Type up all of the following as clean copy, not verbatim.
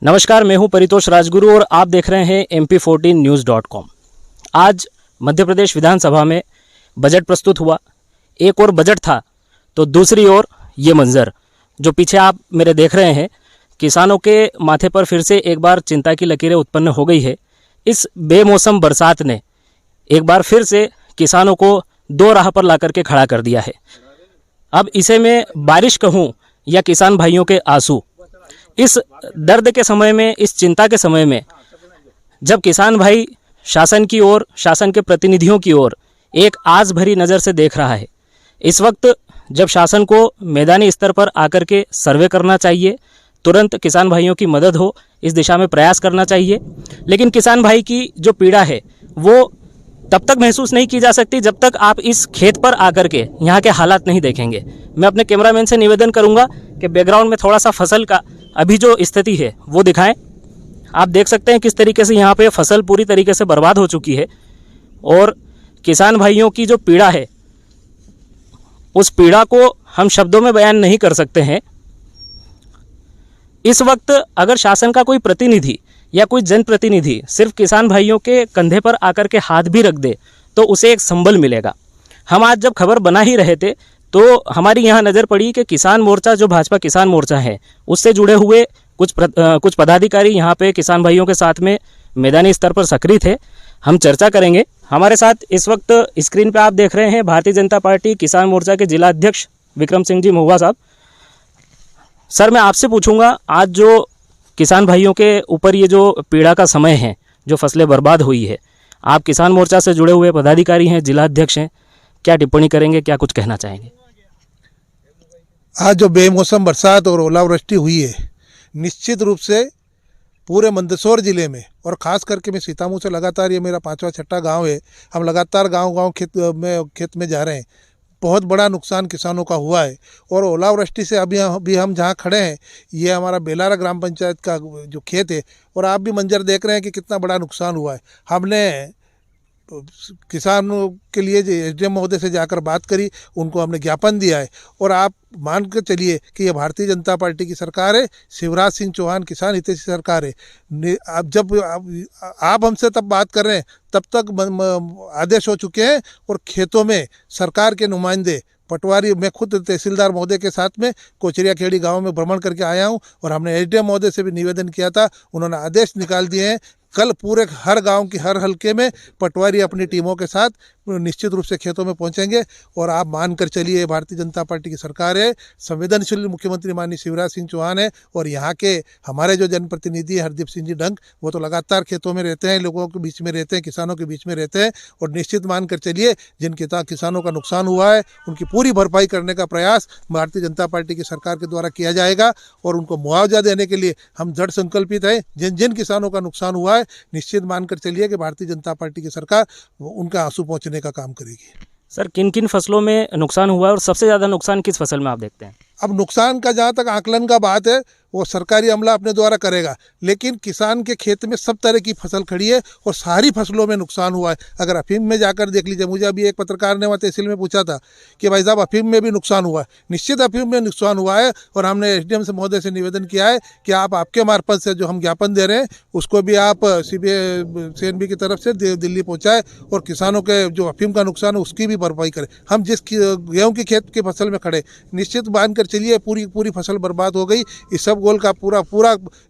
नमस्कार, मैं हूं परितोष राजगुरु और आप देख रहे हैं MP14news.com। आज मध्य प्रदेश विधानसभा में बजट प्रस्तुत हुआ। एक और बजट था तो दूसरी ओर ये मंजर जो पीछे आप मेरे देख रहे हैं, किसानों के माथे पर फिर से एक बार चिंता की लकीरें उत्पन्न हो गई है। इस बेमौसम बरसात ने एक बार फिर से किसानों को दो राह पर ला करके खड़ा कर दिया है। अब इसे मैं बारिश कहूँ या किसान भाइयों के आंसू, इस दर्द के समय में, इस चिंता के समय में, जब किसान भाई शासन की ओर, शासन के प्रतिनिधियों की ओर एक आस भरी नज़र से देख रहा है, इस वक्त जब शासन को मैदानी स्तर पर आकर के सर्वे करना चाहिए, तुरंत किसान भाइयों की मदद हो, इस दिशा में प्रयास करना चाहिए। लेकिन किसान भाई की जो पीड़ा है वो तब तक महसूस नहीं की जा सकती जब तक आप इस खेत पर आकर के यहाँ के हालात नहीं देखेंगे। मैं अपने कैमरामैन से निवेदन करूँगा कि बैकग्राउंड में थोड़ा सा फसल का अभी जो स्थिति है वो दिखाएं। आप देख सकते हैं किस तरीके से यहाँ पे फसल पूरी तरीके से बर्बाद हो चुकी है और किसान भाइयों की जो पीड़ा है उस पीड़ा को हम शब्दों में बयान नहीं कर सकते हैं। इस वक्त अगर शासन का कोई प्रतिनिधि या कोई जनप्रतिनिधि सिर्फ किसान भाइयों के कंधे पर आकर के हाथ भी रख दे तो उसे एक संबल मिलेगा। हम आज जब खबर बना ही रहे थे तो हमारी यहाँ नज़र पड़ी कि किसान मोर्चा, जो भाजपा किसान मोर्चा है, उससे जुड़े हुए कुछ पदाधिकारी यहाँ पे किसान भाइयों के साथ में मैदानी स्तर पर सक्रिय थे। हम चर्चा करेंगे। हमारे साथ इस वक्त स्क्रीन पे आप देख रहे हैं भारतीय जनता पार्टी किसान मोर्चा के जिला अध्यक्ष विक्रम सिंह जी महुआ साहब। सर, मैं आपसे पूछूंगा, आज जो किसान भाइयों के ऊपर ये जो पीड़ा का समय है, जो फसलें बर्बाद हुई है, आप किसान मोर्चा से जुड़े हुए पदाधिकारी हैं, जिला अध्यक्ष हैं, क्या टिप्पणी करेंगे, क्या कुछ कहना चाहेंगे? आज जो बेमौसम बरसात और ओलावृष्टि हुई है, निश्चित रूप से पूरे मंदसौर ज़िले में और ख़ास करके मैं सीतामऊ से लगातार, ये मेरा 5वां-6वां गांव है, हम लगातार गांव-गांव खेत में जा रहे हैं। बहुत बड़ा नुकसान किसानों का हुआ है और ओलावृष्टि से अभी हम जहाँ खड़े हैं, ये हमारा बेलारा ग्राम पंचायत का जो खेत है और आप भी मंजर देख रहे हैं कि कितना बड़ा नुकसान हुआ है। हमने किसानों के लिए SDM महोदय से जाकर बात करी, उनको हमने ज्ञापन दिया है और आप मान कर चलिए कि ये भारतीय जनता पार्टी की सरकार है, शिवराज सिंह चौहान किसान हितैषी सरकार है। अब जब आप हमसे तब बात कर रहे हैं, तब तक आदेश हो चुके हैं और खेतों में सरकार के नुमाइंदे पटवारी, मैं खुद तहसीलदार महोदय के साथ में कोचरिया खेड़ी गांव में भ्रमण करके आया हूं और हमने SDM महोदय से भी निवेदन किया था, उन्होंने आदेश निकाल दिए हैं। कल पूरे हर गांव की हर हलके में पटवारी अपनी टीमों के साथ निश्चित रूप से खेतों में पहुंचेंगे और आप मानकर चलिए भारतीय जनता पार्टी की सरकार है, संवेदनशील मुख्यमंत्री माननीय शिवराज सिंह चौहान है और यहाँ के हमारे जो जनप्रतिनिधि हरदीप सिंह जी डंग, वो तो लगातार खेतों में रहते हैं, लोगों के बीच में रहते हैं, किसानों के बीच में रहते हैं और निश्चित मानकर चलिए जिन किसानों का नुकसान हुआ है उनकी पूरी भरपाई करने का प्रयास भारतीय जनता पार्टी की सरकार के द्वारा किया जाएगा और उनको मुआवजा देने के लिए हम दृढ़ संकल्पित हैं। जिन जिन किसानों का नुकसान हुआ है, निश्चित मानकर चलिए कि भारतीय जनता पार्टी की सरकार उनका आंसू पहुंचने का काम करेगी। सर, किन किन फसलों में नुकसान हुआ है और सबसे ज़्यादा नुकसान किस फसल में आप देखते हैं? अब नुकसान का जहाँ तक आकलन का बात है वो सरकारी अमला अपने द्वारा करेगा, लेकिन किसान के खेत में सब तरह की फसल खड़ी है और सारी फसलों में नुकसान हुआ है। अगर अफीम में जाकर देख लीजिए, मुझे अभी एक पत्रकार ने वहाँ तहसील में पूछा था कि भाई साहब अफीम में भी नुकसान हुआ है। निश्चित अफीम में नुकसान हुआ है और हमने SDM से महोदय से निवेदन किया है कि आप आपके मार्फत से जो हम ज्ञापन दे रहे हैं उसको भी आप CNB की तरफ से दिल्ली पहुँचाए और किसानों के जो अफीम का नुकसान है उसकी भी भरपाई करें। हम जिस गेहूँ की खेत की फसल में खड़े, निश्चित मानकर चलिए पूरी फसल बर्बाद हो गई। इस सब गोल का पूरा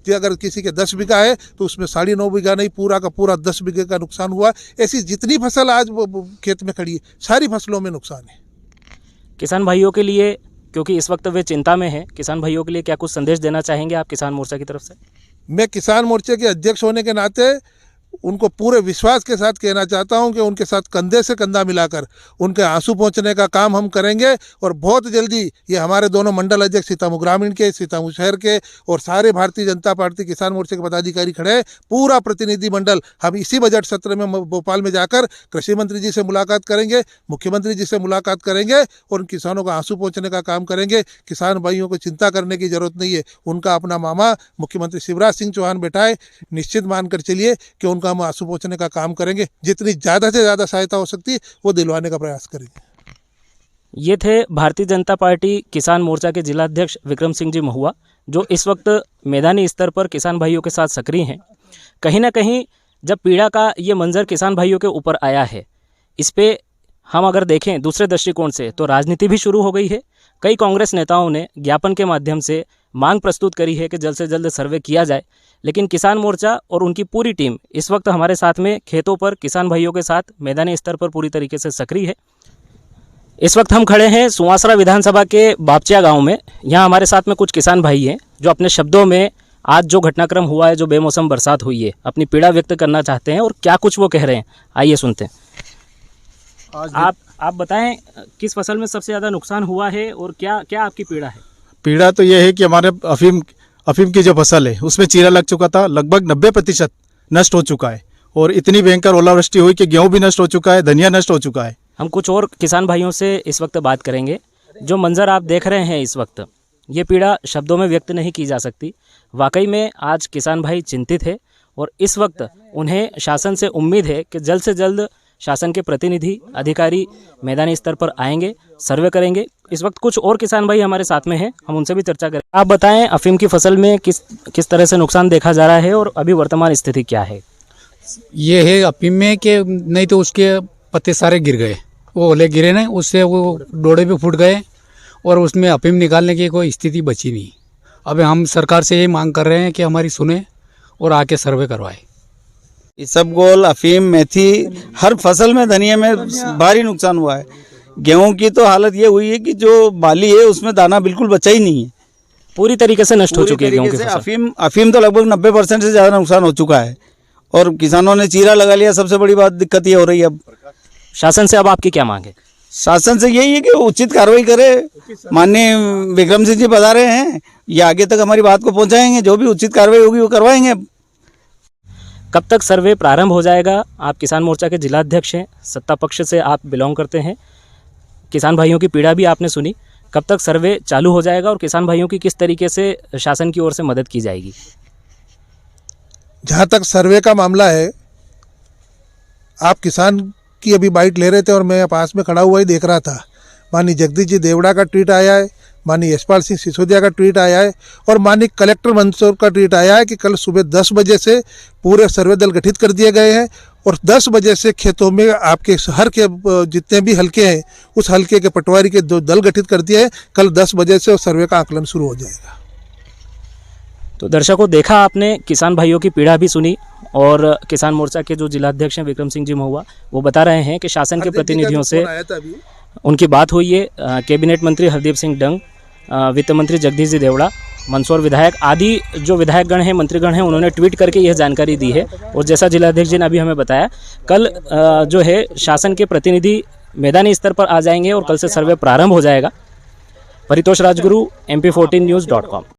अगर किसी के 10 बीघा है तो उसमें 9.5 बीघा नहीं, पूरा का पूरा 10 बीघे का नुकसान हुआ। ऐसी जितनी फसल आज खेत में खड़ी है, सारी फसलों में नुकसान है। किसान भाइयों के लिए, क्योंकि इस वक्त वे चिंता में हैं, किसान भाइयों के लिए क्या कुछ संदेश देना चाहेंगे आप किसान मोर्चा की तरफ से? मैं किसान मोर्चे के अध्यक्ष होने के नाते उनको पूरे विश्वास के साथ कहना चाहता हूं कि उनके साथ कंधे से कंधा मिलाकर उनके आंसू पहुंचने का काम हम करेंगे और बहुत जल्दी ये हमारे दोनों मंडल अध्यक्ष सीतामऊ ग्रामीण के, सीतामऊ शहर के और सारे भारतीय जनता पार्टी किसान मोर्चे के पदाधिकारी खड़े हैं, पूरा प्रतिनिधि मंडल हम इसी बजट सत्र में भोपाल में जाकर कृषि मंत्री जी से मुलाकात करेंगे, मुख्यमंत्री जी से मुलाकात करेंगे और उन किसानों का आंसू पहुँचने का काम करेंगे। किसान भाइयों को चिंता करने की जरूरत नहीं है, उनका अपना मामा मुख्यमंत्री शिवराज सिंह चौहान बैठा है। निश्चित मानकर चलिए कि उनका हम आंसू पहुंचने का काम करेंगे, जितनी ज़्यादा से ज़्यादा सहायता हो सकती है वो दिलवाने का प्रयास करेंगे। ये थे भारतीय जनता पार्टी किसान मोर्चा के जिला अध्यक्ष विक्रम सिंह जी महुआ। जो इस वक्त मैदानी स्तर पर किसान भाइयों के साथ सक्रिय हैं, कहीं ना कहीं जब पीड़ा का ये मंजर किसान भाइयों के ऊपर आया है, इस पे हम अगर देखें दूसरे दृष्टिकोण से तो राजनीति भी शुरू हो गई है। कई कांग्रेस नेताओं ने ज्ञापन के माध्यम से मांग प्रस्तुत करी है कि जल्द से जल्द सर्वे किया जाए, लेकिन किसान मोर्चा और उनकी पूरी टीम इस वक्त हमारे साथ में खेतों पर किसान भाइयों के साथ मैदानी स्तर पर पूरी तरीके से सक्रिय है। इस वक्त हम खड़े हैं सुवासरा विधानसभा के बापचिया गांव में। यहाँ हमारे साथ में कुछ किसान भाई हैं जो अपने शब्दों में आज जो घटनाक्रम हुआ है, जो बेमौसम बरसात हुई है, अपनी पीड़ा व्यक्त करना चाहते हैं और क्या कुछ वो कह रहे हैं, आइए सुनते हैं। आप बताएं किस फसल में सबसे ज़्यादा नुकसान हुआ है और क्या क्या आपकी पीड़ा है? पीड़ा तो ये है कि हमारे अफीम की जो फसल है उसमें चीरा लग चुका था, लगभग 90% नष्ट हो चुका है और इतनी भयंकर ओलावृष्टि हुई कि गेहूं भी नष्ट हो चुका है, धनिया नष्ट हो चुका है। हम कुछ और किसान भाइयों से इस वक्त बात करेंगे। जो मंजर आप देख रहे हैं इस वक्त, ये पीड़ा शब्दों में व्यक्त नहीं की जा सकती। वाकई में आज किसान भाई चिंतित है और इस वक्त उन्हें शासन से उम्मीद है कि जल्द से जल्द शासन के प्रतिनिधि अधिकारी मैदानी स्तर पर आएंगे, सर्वे करेंगे। इस वक्त कुछ और किसान भाई हमारे साथ में हैं, हम उनसे भी चर्चा करें। आप बताएं अफीम की फसल में किस तरह से नुकसान देखा जा रहा है और अभी वर्तमान स्थिति क्या है? ये है अफीम में कि नहीं तो उसके पत्ते सारे गिर गए, वो ओले गिरे ना, उससे वो डोड़े भी फूट गए और उसमें अफीम निकालने की कोई स्थिति बची नहीं। अब हम सरकार से यही मांग कर रहे हैं कि हमारी सुने और आके सर्वे करवाए। इसबगोल, अफीम, मेथी, हर फसल में, धनिया में भारी नुकसान हुआ है। गेहूं की तो हालत ये हुई है कि जो बाली है उसमें दाना बिल्कुल बचा ही नहीं है, पूरी तरीके से नष्ट हो चुकी है गेहूं की फसल। अफीम तो लगभग 90% से ज़्यादा नुकसान हो चुका है और किसानों ने चीरा लगा लिया। सबसे बड़ी बात दिक्कत ये हो रही है। अब शासन से अब आपकी क्या मांग है? शासन से यही है कि उचित कार्रवाई करे। माननीय विक्रम सिंह जी बता रहे हैं, ये आगे तक हमारी बात को पहुंचाएंगे, जो भी उचित कार्रवाई होगी वो करवाएंगे। कब तक सर्वे प्रारंभ हो जाएगा? आप किसान मोर्चा के जिलाध्यक्ष हैं, सत्ता पक्ष से आप बिलोंग करते हैं, किसान भाइयों की पीड़ा भी आपने सुनी। कब तक सर्वे चालू हो जाएगा और किसान भाइयों की किस तरीके से शासन की ओर से मदद की जाएगी? जहाँ तक सर्वे का मामला है, आप किसान की अभी बाइट ले रहे थे और मैं पास में खड़ा हुआ ही देख रहा था। माननीय जगदीश जी देवड़ा का ट्वीट आया है, माननीय यशपाल सिंह सिसोदिया का ट्वीट आया है और माननीय कलेक्टर मंदसौर का ट्वीट आया है कि कल सुबह 10 बजे से पूरे सर्वे दल गठित कर दिए गए हैं और 10 बजे से खेतों में आपके हर के जितने भी हलके हैं उस हलके के पटवारी के 2 दल गठित कर दिए हैं। कल 10 बजे से सर्वे का आकलन शुरू हो जाएगा। तो दर्शकों, देखा आपने, किसान भाइयों की पीड़ा भी सुनी और किसान मोर्चा के जो जिलाध्यक्ष हैं विक्रम सिंह जी महुआ, वो बता रहे हैं कि शासन के प्रतिनिधियों से उनकी बात हुई है। कैबिनेट मंत्री हरदीप सिंह डंग, वित्त मंत्री जगदीश जी देवड़ा, मंदसौर विधायक आदि जो विधायकगण हैं, मंत्रीगण हैं, उन्होंने ट्वीट करके यह जानकारी दी है। और जैसा जिलाध्यक्ष जी ने अभी हमें बताया, कल जो है शासन के प्रतिनिधि मैदानी स्तर पर आ जाएंगे और कल से सर्वे प्रारंभ हो जाएगा। परितोष राजगुरु, MP14news.com।